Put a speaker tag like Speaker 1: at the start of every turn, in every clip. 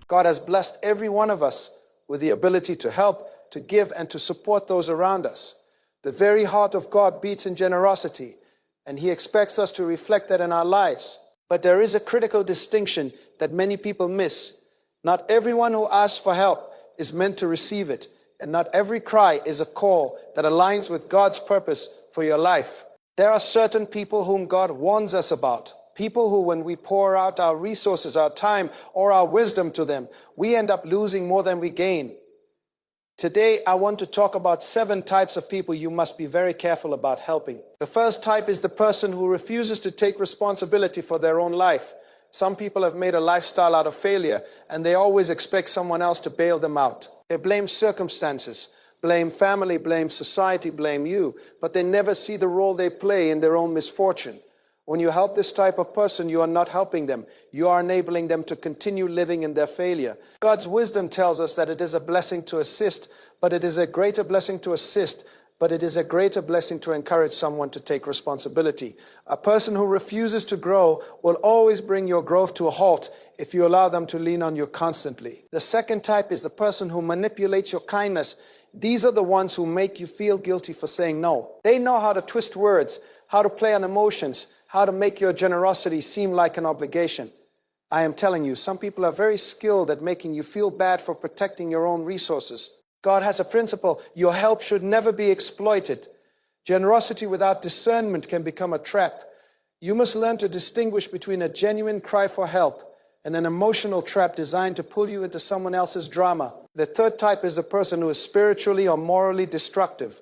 Speaker 1: God has blessed every one of us with the ability to help, to give, and to support those around us. The very heart of God beats in generosity, and He expects us to reflect that in our lives. But there is a critical distinction that many people miss. Not everyone who asks for help is meant to receive it, and not every cry is a call that aligns with God's purpose for your life. There are certain people whom God warns us about. People who, when we pour out our resources, our time, or our wisdom to them, we end up losing more than we gain. Today, I want to talk about 7 types of people you must be very careful about helping. The first type is the person who refuses to take responsibility for their own life. Some people have made a lifestyle out of failure, and they always expect someone else to bail them out. They blame circumstances, blame family, blame society, blame you, but they never see the role they play in their own misfortune. When you help this type of person, you are not helping them. You are enabling them to continue living in their failure. God's wisdom tells us that it is a blessing to assist, but it is a greater blessing to assist, but it is a greater blessing to encourage someone to take responsibility. A person who refuses to grow will always bring your growth to a halt if you allow them to lean on you constantly. The second type is the person who manipulates your kindness. These are the ones who make you feel guilty for saying no. They know how to twist words, how to play on emotions, how to make your generosity seem like an obligation. I am telling you, some people are very skilled at making you feel bad for protecting your own resources. God has a principle: your help should never be exploited. Generosity without discernment can become a trap. You must learn to distinguish between a genuine cry for help and an emotional trap designed to pull you into someone else's drama. The third type is the person who is spiritually or morally destructive.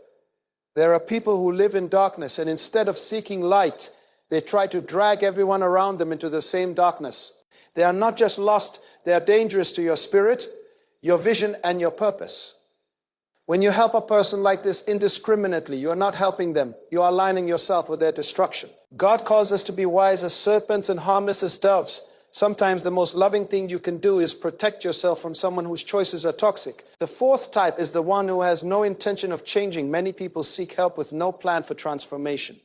Speaker 1: There are people who live in darkness, and instead of seeking light, they try to drag everyone around them into the same darkness. They are not just lost, they are dangerous to your spirit, your vision, and your purpose. When you help a person like this indiscriminately, you are not helping them. You are aligning yourself with their destruction. God calls us to be wise as serpents and harmless as doves. Sometimes the most loving thing you can do is protect yourself from someone whose choices are toxic. The fourth type is the one who has no intention of changing. Many people seek help with no plan for transformation.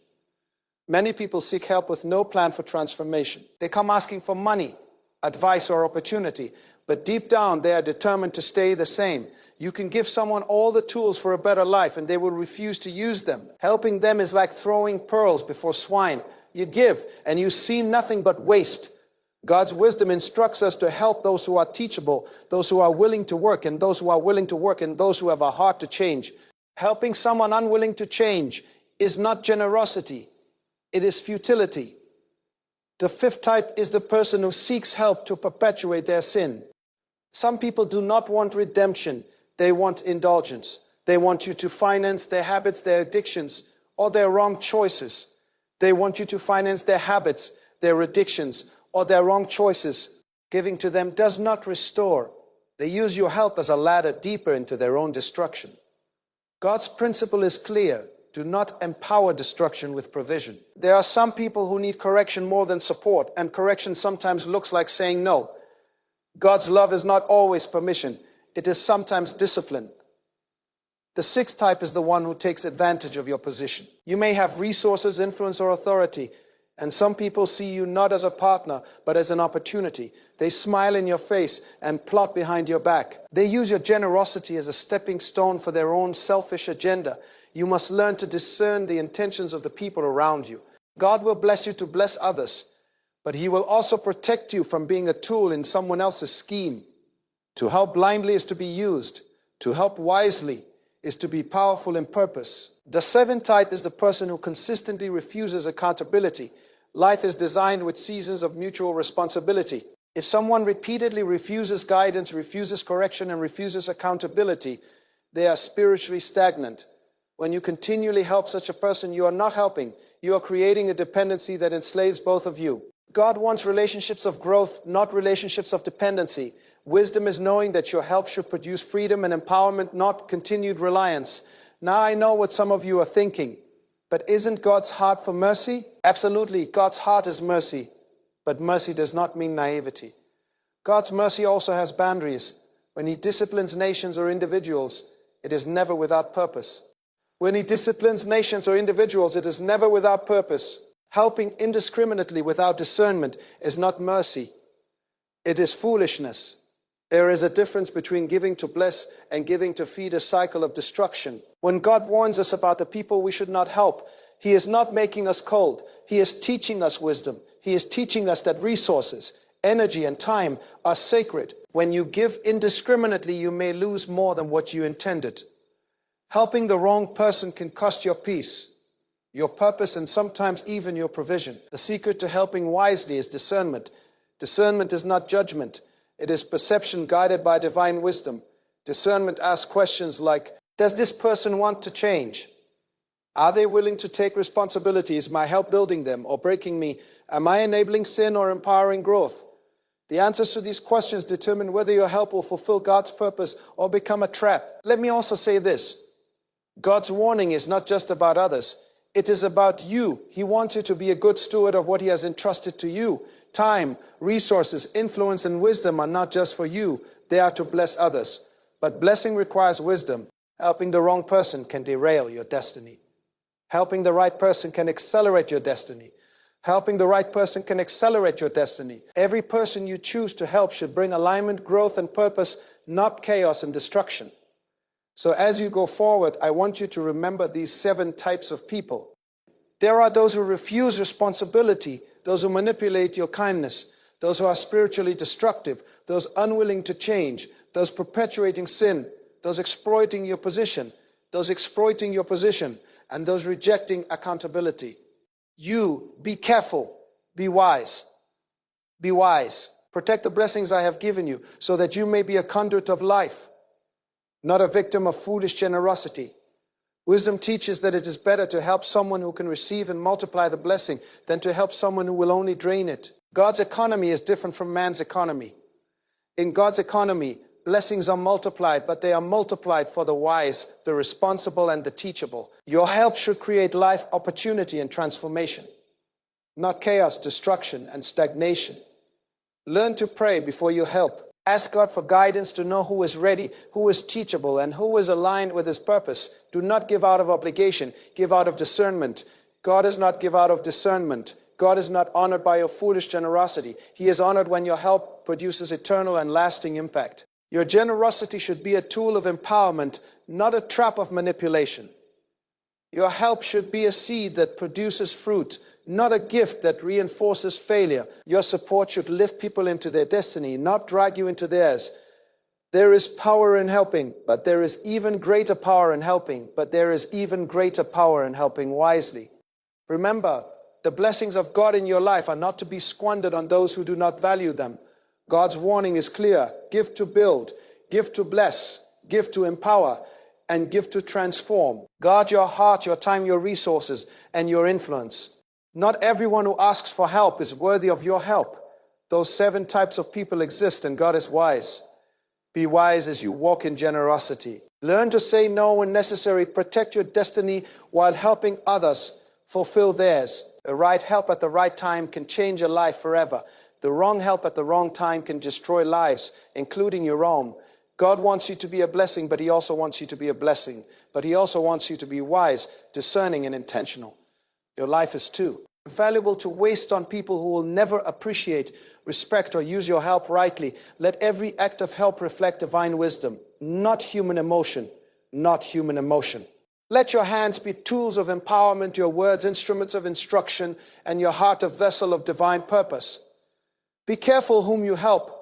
Speaker 1: Many people seek help with no plan for transformation. They come asking for money, advice, or opportunity, but deep down they are determined to stay the same. You can give someone all the tools for a better life and they will refuse to use them. Helping them is like throwing pearls before swine. You give and you see nothing but waste. God's wisdom instructs us to help those who are teachable, those who are willing to work, and those who are willing to work, and those who have a heart to change. Helping someone unwilling to change is not generosity. It is futility. The fifth type is the person who seeks help to perpetuate their sin. Some people do not want redemption. They want indulgence. They want you to finance their habits, their addictions, or their wrong choices. They want you to finance their habits, their addictions, or their wrong choices. Giving to them does not restore. They use your help as a ladder deeper into their own destruction. God's principle is clear. Do not empower destruction with provision. There are some people who need correction more than support, and correction sometimes looks like saying no. God's love is not always permission. It is sometimes discipline. The sixth type is the one who takes advantage of your position. You may have resources, influence, or authority, and some people see you not as a partner, but as an opportunity. They smile in your face and plot behind your back. They use your generosity as a stepping stone for their own selfish agenda. You must learn to discern the intentions of the people around you. God will bless you to bless others, but He will also protect you from being a tool in someone else's scheme. To help blindly is to be used. To help wisely is to be powerful in purpose. The seventh type is the person who consistently refuses accountability. Life is designed with seasons of mutual responsibility. If someone repeatedly refuses guidance, refuses correction, and refuses accountability, they are spiritually stagnant. When you continually help such a person, you are not helping. You are creating a dependency that enslaves both of you. God wants relationships of growth, not relationships of dependency. Wisdom is knowing that your help should produce freedom and empowerment, not continued reliance. Now I know what some of you are thinking, but isn't God's heart for mercy? Absolutely, God's heart is mercy, but mercy does not mean naivety. God's mercy also has boundaries. When He disciplines nations or individuals, it is never without purpose. When He disciplines nations or individuals, it is never without purpose. Helping indiscriminately without discernment is not mercy. It is foolishness. There is a difference between giving to bless and giving to feed a cycle of destruction. When God warns us about the people we should not help, He is not making us cold. He is teaching us wisdom. He is teaching us that resources, energy, and time are sacred. When you give indiscriminately, you may lose more than what you intended. Helping the wrong person can cost your peace, your purpose, and sometimes even your provision. The secret to helping wisely is discernment. Discernment is not judgment. It is perception guided by divine wisdom. Discernment asks questions like, does this person want to change? Are they willing to take responsibility? Is my help building them or breaking me? Am I enabling sin or empowering growth? The answers to these questions determine whether your help will fulfill God's purpose or become a trap. Let me also say this. God's warning is not just about others. It is about you. He wants you to be a good steward of what He has entrusted to you. Time, resources, influence, and wisdom are not just for you. They are to bless others. But blessing requires wisdom. Helping the wrong person can derail your destiny. Helping the right person can accelerate your destiny. Helping the right person can accelerate your destiny. Every person you choose to help should bring alignment, growth, and purpose, not chaos and destruction. So as you go forward, I want you to remember these 7 types of people. There are those who refuse responsibility, those who manipulate your kindness, those who are spiritually destructive, those unwilling to change, those perpetuating sin, those exploiting your position, and those rejecting accountability. You, be careful, be wise. Be wise. Protect the blessings I have given you so that you may be a conduit of life, not a victim of foolish generosity. Wisdom teaches that it is better to help someone who can receive and multiply the blessing than to help someone who will only drain it. God's economy is different from man's economy. In God's economy, blessings are multiplied, but they are multiplied for the wise, the responsible, and the teachable. Your help should create life opportunity and transformation, not chaos, destruction, and stagnation. Learn to pray before you help. Ask God for guidance to know who is ready, who is teachable, and who is aligned with His purpose. Do not give out of obligation, give out of discernment. God does not give out of discernment. God is not honored by your foolish generosity. He is honored when your help produces eternal and lasting impact. Your generosity should be a tool of empowerment, not a trap of manipulation. Your help should be a seed that produces fruit, not a gift that reinforces failure. Your support should lift people into their destiny, not drag you into theirs. There is power in helping, but there is even greater power in helping, wisely. Remember, the blessings of God in your life are not to be squandered on those who do not value them. God's warning is clear. Give to build, give to bless, give to empower, and give to transform. Guard your heart, your time, your resources, and your influence. Not everyone who asks for help is worthy of your help. Those 7 types of people exist, and God is wise. Be wise as you walk in generosity. Learn to say no when necessary. Protect your destiny while helping others fulfill theirs. The right help at the right time can change a life forever. The wrong help at the wrong time can destroy lives, including your own. God wants you to be a blessing, but He also wants you to be a blessing. But He also wants you to be wise, discerning, and intentional. Your life is too valuable to waste on people who will never appreciate, respect, or use your help rightly. Let every act of help reflect divine wisdom, not human emotion, not human emotion. Let your hands be tools of empowerment, your words instruments of instruction, and your heart a vessel of divine purpose. Be careful whom you help,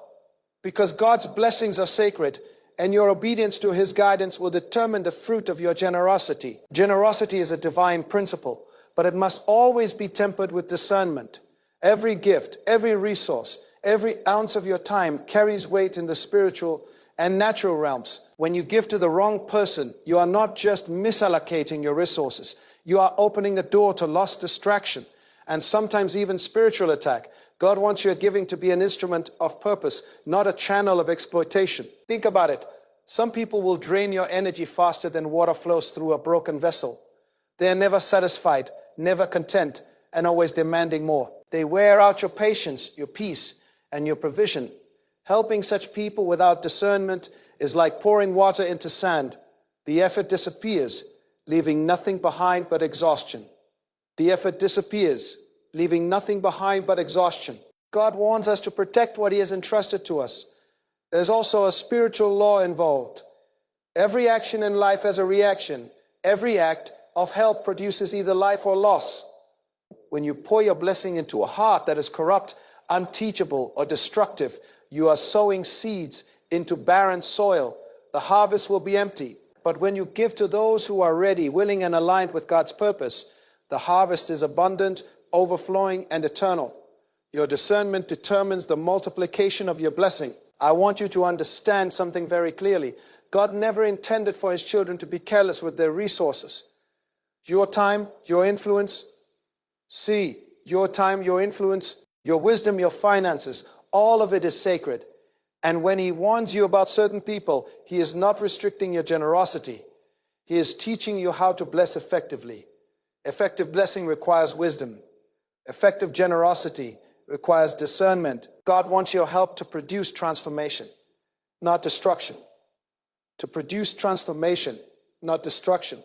Speaker 1: because God's blessings are sacred, and your obedience to His guidance will determine the fruit of your generosity. Generosity is a divine principle, but it must always be tempered with discernment. Every gift, every resource, every ounce of your time carries weight in the spiritual and natural realms. When you give to the wrong person, you are not just misallocating your resources. You are opening a door to lost distraction and sometimes even spiritual attack. God wants your giving to be an instrument of purpose, not a channel of exploitation. Think about it. Some people will drain your energy faster than water flows through a broken vessel. They are never satisfied, never content, and always demanding more. They wear out your patience, your peace, and your provision. Helping such people without discernment is like pouring water into sand. The effort disappears, leaving nothing behind but exhaustion. The effort disappears, leaving nothing behind but exhaustion. God warns us to protect what He has entrusted to us. There's also a spiritual law involved. Every action in life has a reaction. Every act of help produces either life or loss. When you pour your blessing into a heart that is corrupt, unteachable, or destructive, you are sowing seeds into barren soil. The harvest will be empty. But when you give to those who are ready, willing, and aligned with God's purpose, the harvest is abundant, overflowing, and eternal. Your discernment determines the multiplication of your blessing. I want you to understand something very clearly. God never intended for his children to be careless with their resources. Your time, your influence, your time, your influence, your wisdom, your finances, all of it is sacred. And when he warns you about certain people, he is not restricting your generosity. He is teaching you how to bless effectively. Effective blessing requires wisdom. Effective generosity requires discernment. God wants your help to produce transformation, not destruction. To produce transformation, not destruction.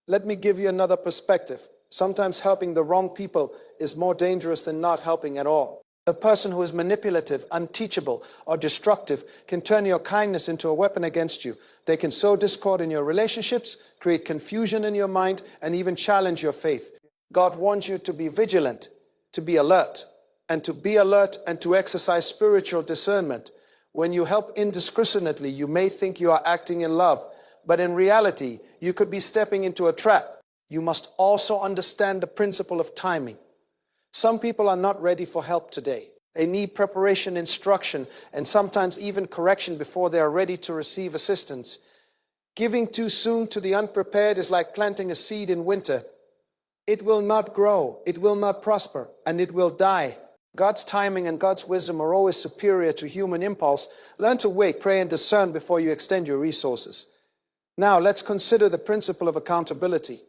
Speaker 1: Let me give you another perspective. Sometimes helping the wrong people is more dangerous than not helping at all. A person who is manipulative, unteachable, or destructive can turn your kindness into a weapon against you. They can sow discord in your relationships, create confusion in your mind, and even challenge your faith. God wants you to be vigilant, to be alert, and to exercise spiritual discernment. When you help indiscriminately, you may think you are acting in love, but in reality, you could be stepping into a trap. You must also understand the principle of timing. Some people are not ready for help today. They need preparation, instruction, and sometimes even correction before they are ready to receive assistance. Giving too soon to the unprepared is like planting a seed in winter. It will not grow, it will not prosper, and it will die. God's timing and God's wisdom are always superior to human impulse. Learn to wait, pray, and discern before you extend your resources. Now, let's consider the principle of accountability.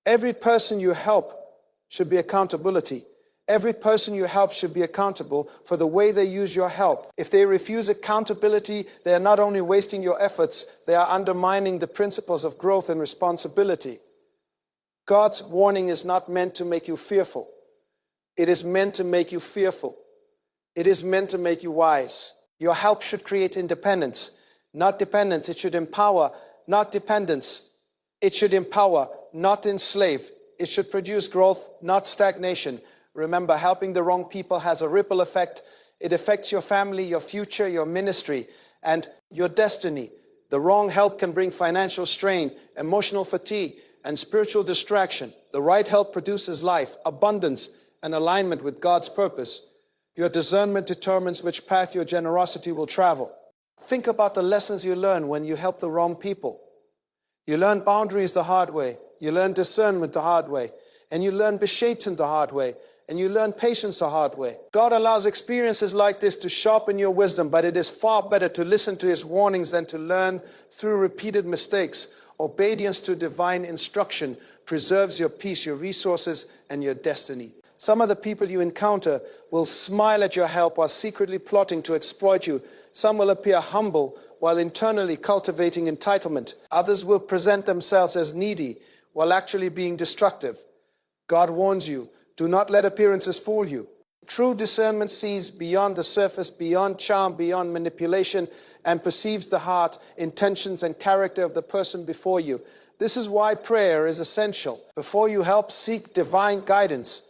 Speaker 1: Every person you help should be accountability. Every person you help should be accountable for the way they use your help. If they refuse accountability, they are not only wasting your efforts, they are undermining the principles of growth and responsibility. God's warning is not meant to make you fearful. It is meant to make you fearful. It is meant to make you wise. Your help should create independence, not dependence. It should empower, not dependence. It should empower, not enslave. It should produce growth, not stagnation. Remember, helping the wrong people has a ripple effect. It affects your family, your future, your ministry, and your destiny. The wrong help can bring financial strain, emotional fatigue, and spiritual distraction. The right help produces life, abundance, and alignment with God's purpose. Your discernment determines which path your generosity will travel. Think about the lessons you learn when you help the wrong people. You learn boundaries the hard way. You learn discernment the hard way. And you learn beshaten the hard way. And you learn patience the hard way. God allows experiences like this to sharpen your wisdom, but it is far better to listen to his warnings than to learn through repeated mistakes. Obedience to divine instruction preserves your peace, your resources, and your destiny. Some of the people you encounter will smile at your help while secretly plotting to exploit you. Some will appear humble while internally cultivating entitlement. Others will present themselves as needy while actually being destructive. God warns you, do not let appearances fool you. True discernment sees beyond the surface, beyond charm, beyond manipulation, and perceives the heart, intentions, and character of the person before you. This is why prayer is essential. Before you help, seek divine guidance.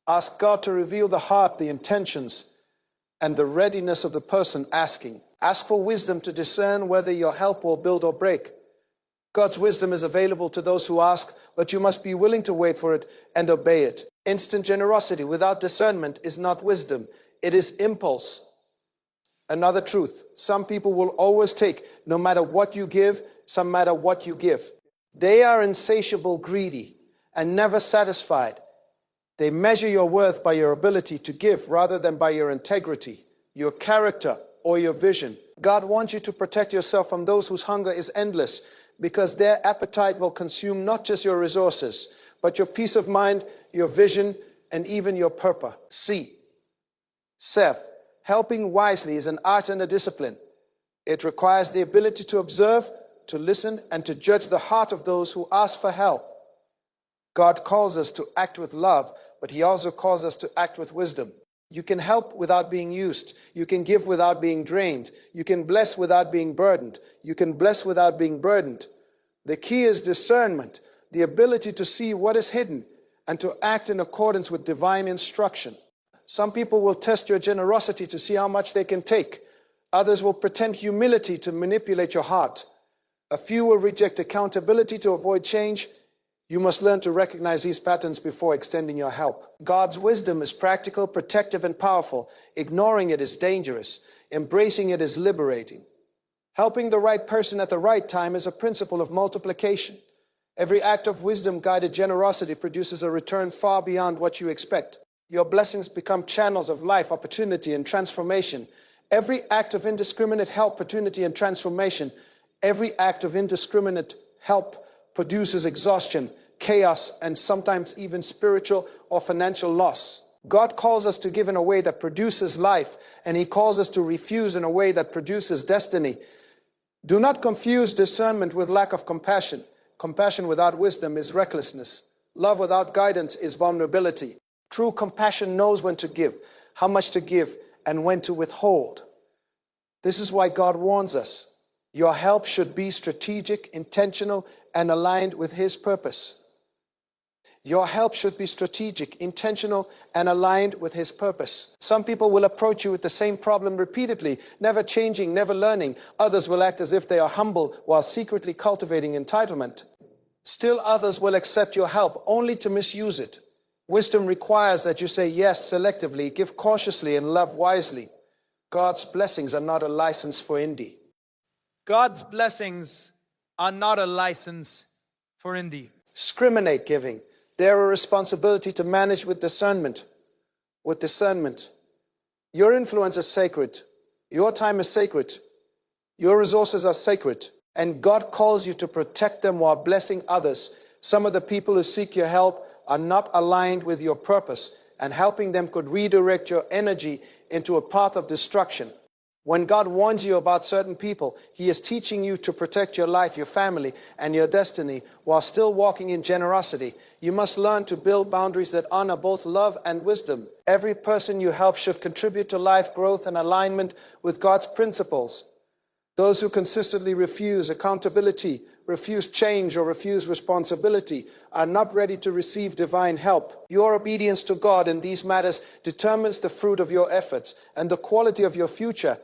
Speaker 1: Ask God to reveal the heart, the intentions, and the readiness of the person asking. Ask for wisdom to discern whether your help will build or break. God's wisdom is available to those who ask, but you must be willing to wait for it and obey it. Instant generosity without discernment is not wisdom. It is impulse. Another truth, some people will always take, no matter what you give, some matter what you give. They are insatiable, greedy, and never satisfied. They measure your worth by your ability to give rather than by your integrity, your character, or your vision. God wants you to protect yourself from those whose hunger is endless, because their appetite will consume not just your resources, but your peace of mind, your vision, and even your purpose. Seth, helping wisely is an art and a discipline. It requires the ability to observe, to listen, and to judge the heart of those who ask for help. God calls us to act with love, but he also calls us to act with wisdom. You can help without being used. You can give without being drained. You can bless without being burdened. You can bless without being burdened. The key is discernment, the ability to see what is hidden and to act in accordance with divine instruction. Some people will test your generosity to see how much they can take. Others will pretend humility to manipulate your heart. A few will reject accountability to avoid change. You must learn to recognize these patterns before extending your help. God's wisdom is practical, protective, and powerful. Ignoring it is dangerous. Embracing it is liberating. Helping the right person at the right time is a principle of multiplication. Every act of wisdom-guided generosity produces a return far beyond what you expect. Your blessings become channels of life, opportunity, and transformation. Every act of indiscriminate help, opportunity, and transformation, every act of indiscriminate help produces exhaustion, chaos, and sometimes even spiritual or financial loss. God calls us to give in a way that produces life, and He calls us to refuse in a way that produces destiny. Do not confuse discernment with lack of compassion. Compassion without wisdom is recklessness. Love without guidance is vulnerability. True compassion knows when to give, how much to give, and when to withhold. This is why God warns us. Your help should be strategic, intentional, and aligned with His purpose. Your help should be strategic, intentional, and aligned with His purpose. Some people will approach you with the same problem repeatedly, never changing, never learning. Others will act as if they are humble while secretly cultivating entitlement. Still others will accept your help only to misuse it. Wisdom requires that you say yes selectively, give cautiously, and love wisely. God's blessings are not a license for indie.
Speaker 2: God's blessings are not a license for indie.
Speaker 1: Discriminate giving. They're a responsibility to manage with discernment. With discernment. Your influence is sacred. Your time is sacred. Your resources are sacred. And God calls you to protect them while blessing others. Some of the people who seek your help are not aligned with your purpose, and helping them could redirect your energy into a path of destruction. When God warns you about certain people, He is teaching you to protect your life, your family, and your destiny while still walking in generosity. You must learn to build boundaries that honor both love and wisdom. Every person you help should contribute to life growth and alignment with God's principles. Those who consistently refuse accountability, refuse change, or refuse responsibility are not ready to receive divine help. Your obedience to God in these matters determines the fruit of your efforts and the quality of your future.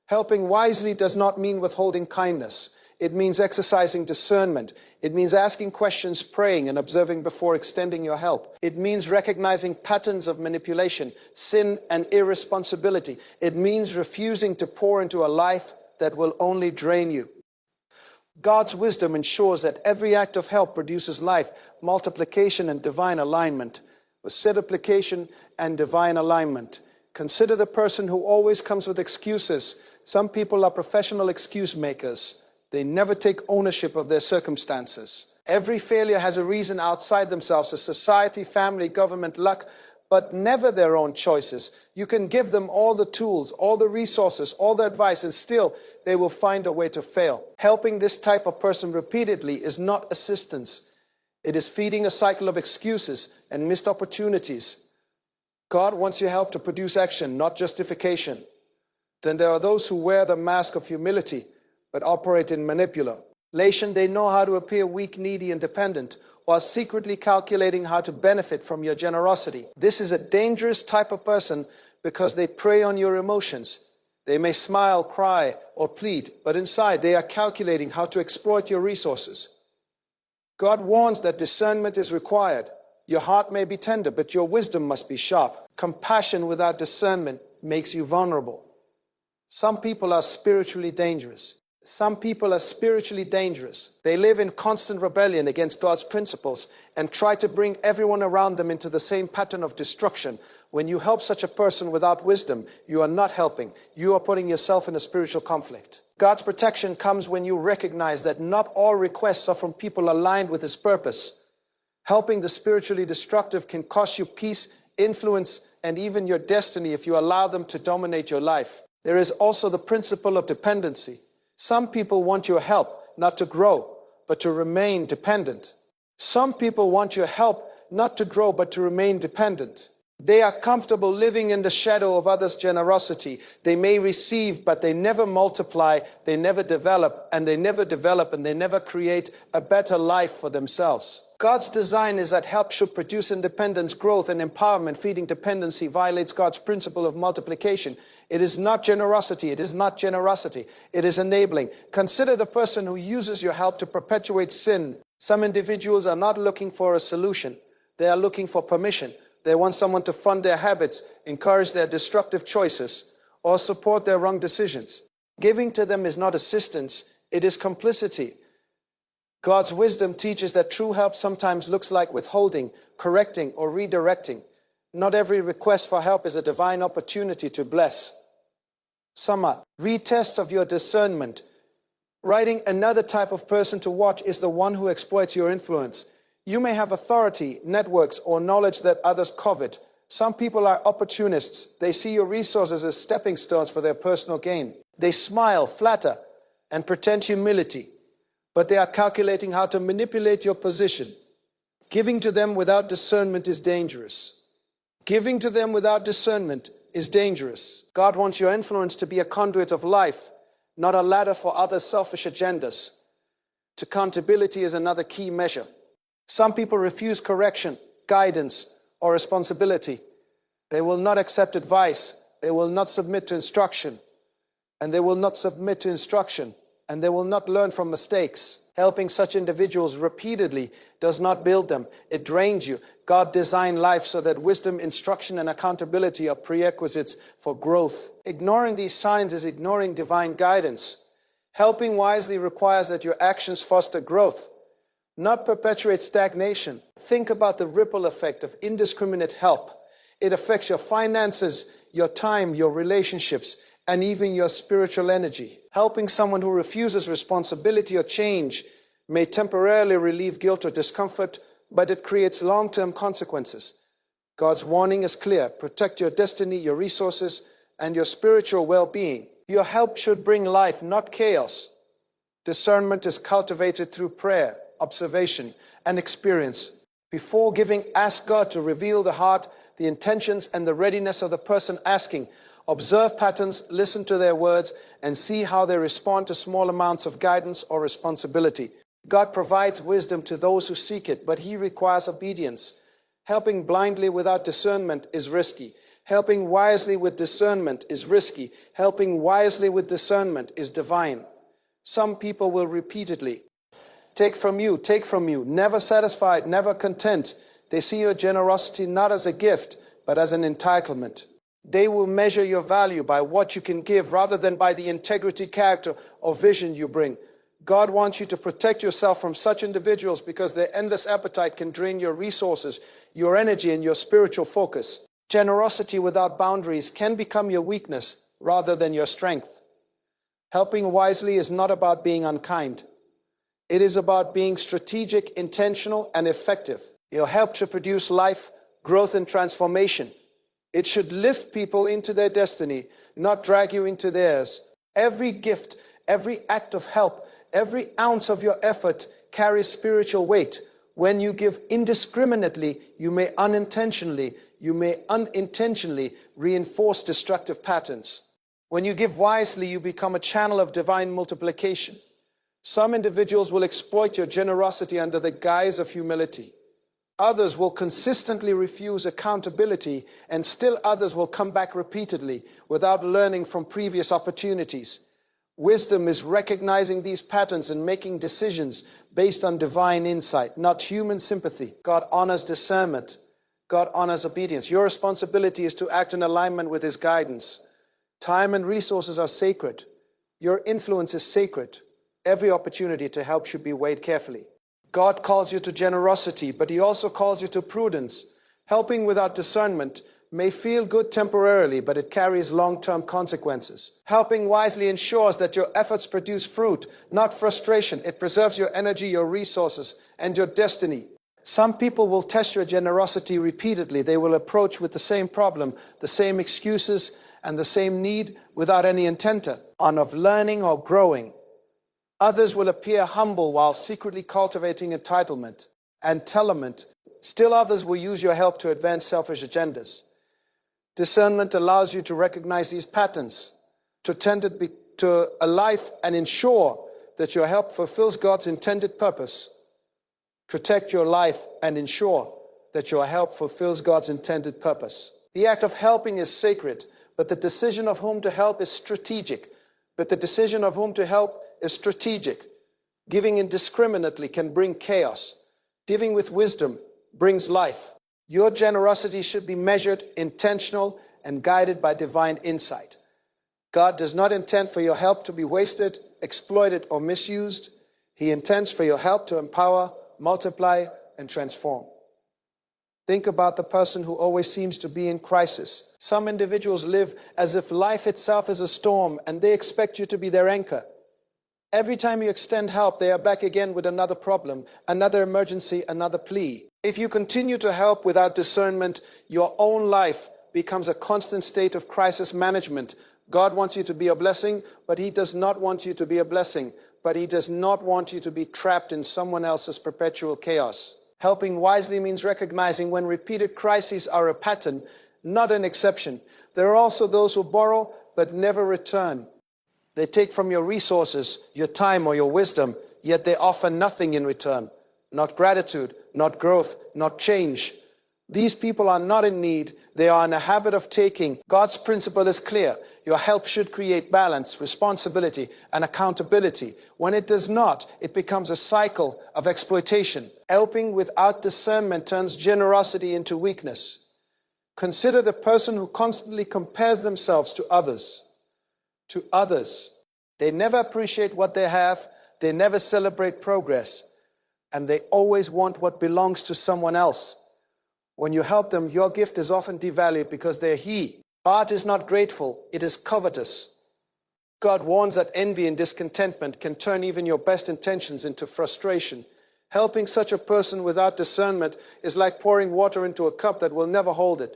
Speaker 1: Helping wisely does not mean withholding kindness. It means exercising discernment. It means asking questions, praying, and observing before extending your help. It means recognizing patterns of manipulation, sin, and irresponsibility. It means refusing to pour into a life that will only drain you. God's wisdom ensures that every act of help produces life, multiplication, and divine alignment. With multiplication and divine alignment. Consider the person who always comes with excuses. Some people are professional excuse makers. They never take ownership of their circumstances. Every failure has a reason outside themselves, a society, family, government, luck, but never their own choices. You can give them all the tools, all the resources, all the advice, and still they will find a way to fail. Helping this type of person repeatedly is not assistance. It is feeding a cycle of excuses and missed opportunities. God wants your help to produce action, not justification. Then there are those who wear the mask of humility, but operate in manipulation. They know how to appear weak, needy, and dependent, while secretly calculating how to benefit from your generosity. This is a dangerous type of person because they prey on your emotions. They may smile, cry, or plead, but inside they are calculating how to exploit your resources. God warns that discernment is required. Your heart may be tender, but your wisdom must be sharp. Compassion without discernment makes you vulnerable. Some people are spiritually dangerous. Some people are spiritually dangerous. They live in constant rebellion against God's principles and try to bring everyone around them into the same pattern of destruction. When you help such a person without wisdom, you are not helping. You are putting yourself in a spiritual conflict. God's protection comes when you recognize that not all requests are from people aligned with His purpose. Helping the spiritually destructive can cost you peace, influence, and even your destiny if you allow them to dominate your life. There is also the principle of dependency. Some people want your help not to grow, but to remain dependent. Some people want your help not to grow, but to remain dependent. They are comfortable living in the shadow of others' generosity. They may receive, but they never multiply, they never develop, and they never create a better life for themselves. God's design is that help should produce independence, growth, and empowerment. Feeding dependency violates God's principle of multiplication. It is not generosity. It is not generosity. It is enabling. Consider the person who uses your help to perpetuate sin. Some individuals are not looking for a solution. They are looking for permission. They want someone to fund their habits, encourage their destructive choices, or support their wrong decisions. Giving to them is not assistance, it is complicity. God's wisdom teaches that true help sometimes looks like withholding, correcting, or redirecting. Not every request for help is a divine opportunity to bless. Some are. Read tests of your discernment. Writing another type of person to watch is the one who exploits your influence. You may have authority, networks, or knowledge that others covet. Some people are opportunists. They see your resources as stepping stones for their personal gain. They smile, flatter, and pretend humility, but they are calculating how to manipulate your position. Giving to them without discernment is dangerous. Giving to them without discernment is dangerous. God wants your influence to be a conduit of life, not a ladder for other selfish agendas. Accountability is another key measure. Some people refuse correction, guidance, or responsibility. They will not accept advice. They will not submit to instruction. And they will not submit to instruction. And they will not learn from mistakes. Helping such individuals repeatedly does not build them. It drains you. God designed life so that wisdom, instruction, and accountability are prerequisites for growth. Ignoring these signs is ignoring divine guidance. Helping wisely requires that your actions foster growth, not perpetuate stagnation. Think about the ripple effect of indiscriminate help. It affects your finances, your time, your relationships, and even your spiritual energy. Helping someone who refuses responsibility or change may temporarily relieve guilt or discomfort, but it creates long-term consequences. God's warning is clear. Protect your destiny, your resources, and your spiritual well-being. Your help should bring life, not chaos. Discernment is cultivated through prayer, observation, and experience. Before giving, ask God to reveal the heart, the intentions, and the readiness of the person asking. Observe patterns, listen to their words, and see how they respond to small amounts of guidance or responsibility. God provides wisdom to those who seek it, but He requires obedience. Helping blindly without discernment is risky. Helping wisely with discernment is risky. Helping wisely with discernment is divine. Some people will repeatedly take from you, never satisfied, never content. They see your generosity not as a gift, but as an entitlement. They will measure your value by what you can give rather than by the integrity, character, or vision you bring. God wants you to protect yourself from such individuals because their endless appetite can drain your resources, your energy, and your spiritual focus. Generosity without boundaries can become your weakness rather than your strength. Helping wisely is not about being unkind. It is about being strategic, intentional, and effective. Your help should produce life, growth, and transformation. It should lift people into their destiny, not drag you into theirs. Every gift, every act of help, every ounce of your effort carries spiritual weight. When you give indiscriminately, you may unintentionally reinforce destructive patterns. When you give wisely, you become a channel of divine multiplication. Some individuals will exploit your generosity under the guise of humility. Others will consistently refuse accountability, and still others will come back repeatedly without learning from previous opportunities. Wisdom is recognizing these patterns and making decisions based on divine insight, not human sympathy. God honors discernment. God honors obedience. Your responsibility is to act in alignment with His guidance. Time and resources are sacred. Your influence is sacred. Every opportunity to help should be weighed carefully. God calls you to generosity, but He also calls you to prudence. Helping without discernment may feel good temporarily, but it carries long-term consequences. Helping wisely ensures that your efforts produce fruit, not frustration. It preserves your energy, your resources, and your destiny. Some people will test your generosity repeatedly. They will approach with the same problem, the same excuses, and the same need without any intent of learning or growing. Others will appear humble while secretly cultivating entitlement and telement. Still others will use your help to advance selfish agendas. Discernment allows you to recognize these patterns, to tend to a life and ensure that your help fulfills God's intended purpose. Protect your life and ensure that your help fulfills God's intended purpose. The act of helping is sacred, but the decision of whom to help is strategic. Giving indiscriminately can bring chaos. Giving with wisdom brings life. Your generosity should be measured, intentional, and guided by divine insight. God does not intend for your help to be wasted, exploited, or misused. He intends for your help to empower, multiply, and transform. Think about the person who always seems to be in crisis. Some individuals live as if life itself is a storm and they expect you to be their anchor. Every time you extend help, they are back again with another problem, another emergency, another plea. If you continue to help without discernment, your own life becomes a constant state of crisis management. God wants you to be a blessing, but He does not want you to be a blessing. But He does not want you to be trapped in someone else's perpetual chaos. Helping wisely means recognizing when repeated crises are a pattern, not an exception. There are also those who borrow but never return. They take from your resources, your time, or your wisdom, yet they offer nothing in return. Not gratitude, not growth, not change. These people are not in need. They are in a habit of taking. God's principle is clear. Your help should create balance, responsibility, and accountability. When it does not, it becomes a cycle of exploitation. Helping without discernment turns generosity into weakness. Consider the person who constantly compares themselves to others. They never appreciate what they have. They never celebrate progress. And they always want what belongs to someone else. When you help them, your gift is often devalued because they're He. Art is not grateful, it is covetous. God warns that envy and discontentment can turn even your best intentions into frustration. Helping such a person without discernment is like pouring water into a cup that will never hold it.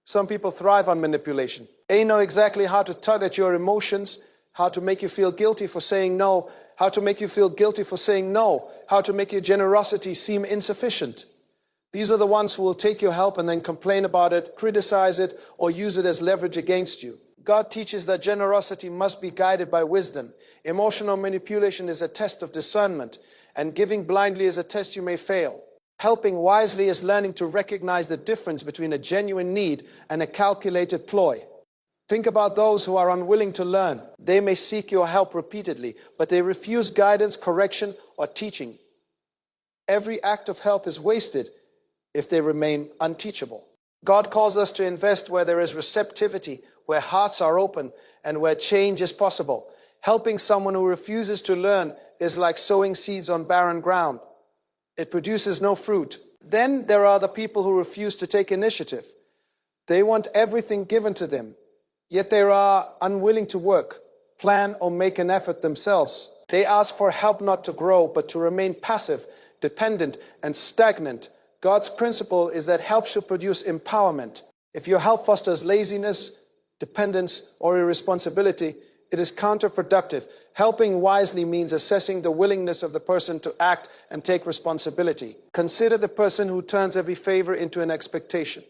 Speaker 1: Some people thrive on manipulation. They know exactly how to tug at your emotions, how to make you feel guilty for saying no, how to make you feel guilty for saying no, how to make your generosity seem insufficient. These are the ones who will take your help and then complain about it, criticize it, or use it as leverage against you. God teaches that generosity must be guided by wisdom. Emotional manipulation is a test of discernment, and giving blindly is a test you may fail. Helping wisely is learning to recognize the difference between a genuine need and a calculated ploy. Think about those who are unwilling to learn. They may seek your help repeatedly, but they refuse guidance, correction, or teaching. Every act of help is wasted if they remain unteachable. God calls us to invest where there is receptivity, where hearts are open, and where change is possible. Helping someone who refuses to learn is like sowing seeds on barren ground. It produces no fruit. Then there are the people who refuse to take initiative. They want everything given to them, yet they are unwilling to work, plan, or make an effort themselves. They ask for help not to grow, but to remain passive, dependent, and stagnant. God's principle is that help should produce empowerment. If your help fosters laziness, dependence, or irresponsibility, it is counterproductive. Helping wisely means assessing the willingness of the person to act and take responsibility. Consider the person who turns every favor into an expectation.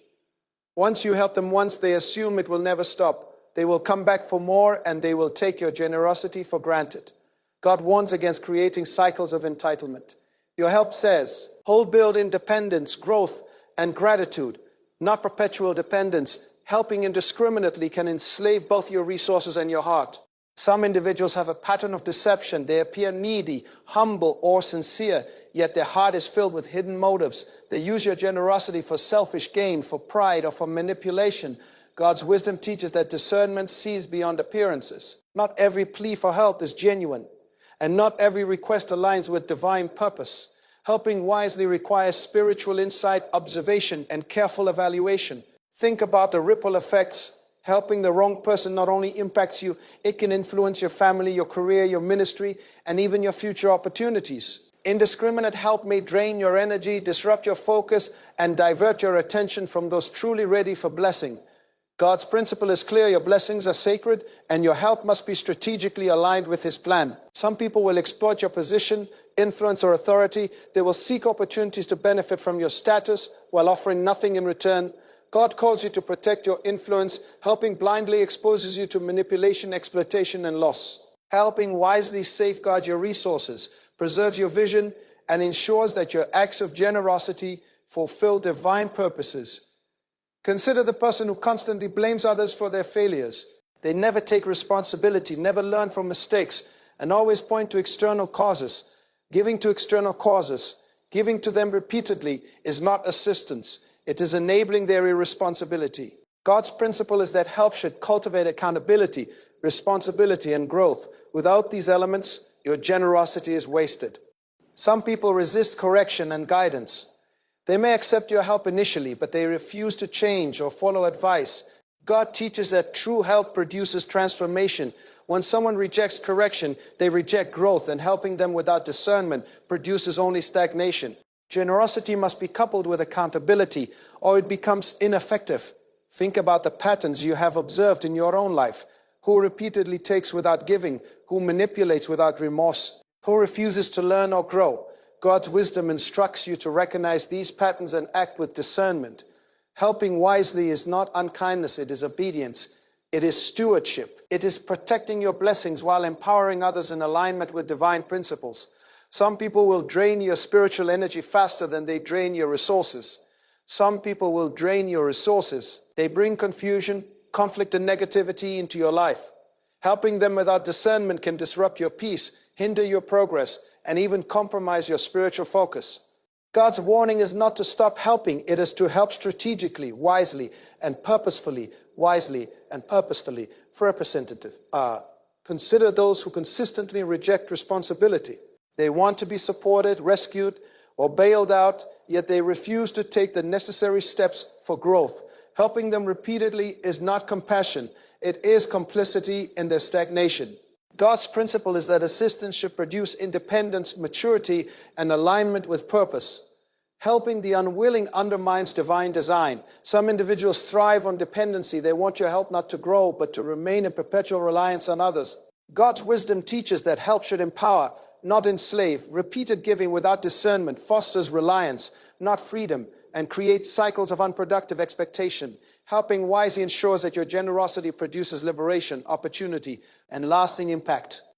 Speaker 1: Once you help them once, they assume it will never stop. They will come back for more, and they will take your generosity for granted. God warns against creating cycles of entitlement. Your help says, hold build independence, growth, and gratitude, not perpetual dependence. Helping indiscriminately can enslave both your resources and your heart. Some individuals have a pattern of deception. They appear needy, humble, or sincere, yet their heart is filled with hidden motives. They use your generosity for selfish gain, for pride, or for manipulation. God's wisdom teaches that discernment sees beyond appearances. Not every plea for help is genuine, and not every request aligns with divine purpose. Helping wisely requires spiritual insight, observation, and careful evaluation. Think about the ripple effects. Helping the wrong person not only impacts you, it can influence your family, your career, your ministry, and even your future opportunities. Indiscriminate help may drain your energy, disrupt your focus, and divert your attention from those truly ready for blessing. God's principle is clear. Your blessings are sacred, and your help must be strategically aligned with His plan. Some people will exploit your position, influence, or authority. They will seek opportunities to benefit from your status while offering nothing in return. God calls you to protect your influence. Helping blindly exposes you to manipulation, exploitation, and loss. Helping wisely safeguard your resources, preserves your vision, and ensures that your acts of generosity fulfill divine purposes. Consider the person who constantly blames others for their failures. They never take responsibility, never learn from mistakes, and always point to external causes. Giving to external causes, giving to them repeatedly, is not assistance. It is enabling their irresponsibility. God's principle is that help should cultivate accountability, responsibility, and growth. Without these elements, your generosity is wasted. Some people resist correction and guidance. They may accept your help initially, but they refuse to change or follow advice. God teaches that true help produces transformation. When someone rejects correction, they reject growth, and helping them without discernment produces only stagnation. Generosity must be coupled with accountability, or it becomes ineffective. Think about the patterns you have observed in your own life. Who repeatedly takes without giving? Who manipulates without remorse? Who refuses to learn or grow? God's wisdom instructs you to recognize these patterns and act with discernment. Helping wisely is not unkindness, it is obedience. It is stewardship. It is protecting your blessings while empowering others in alignment with divine principles. Some people will drain your spiritual energy faster than they drain your resources. Some people will drain your resources. They bring confusion, conflict, and negativity into your life. Helping them without discernment can disrupt your peace, hinder your progress, and even compromise your spiritual focus. God's warning is not to stop helping. It is to help strategically, wisely, and purposefully. Consider those who consistently reject responsibility. They want to be supported, rescued, or bailed out, yet they refuse to take the necessary steps for growth. Helping them repeatedly is not compassion. It is complicity in their stagnation. God's principle is that assistance should produce independence, maturity, and alignment with purpose. Helping the unwilling undermines divine design. Some individuals thrive on dependency. They want your help not to grow, but to remain in perpetual reliance on others. God's wisdom teaches that help should empower, not enslave. Repeated giving without discernment fosters reliance, not freedom, and creates cycles of unproductive expectation. Helping wisely ensures that your generosity produces liberation, opportunity, and lasting impact.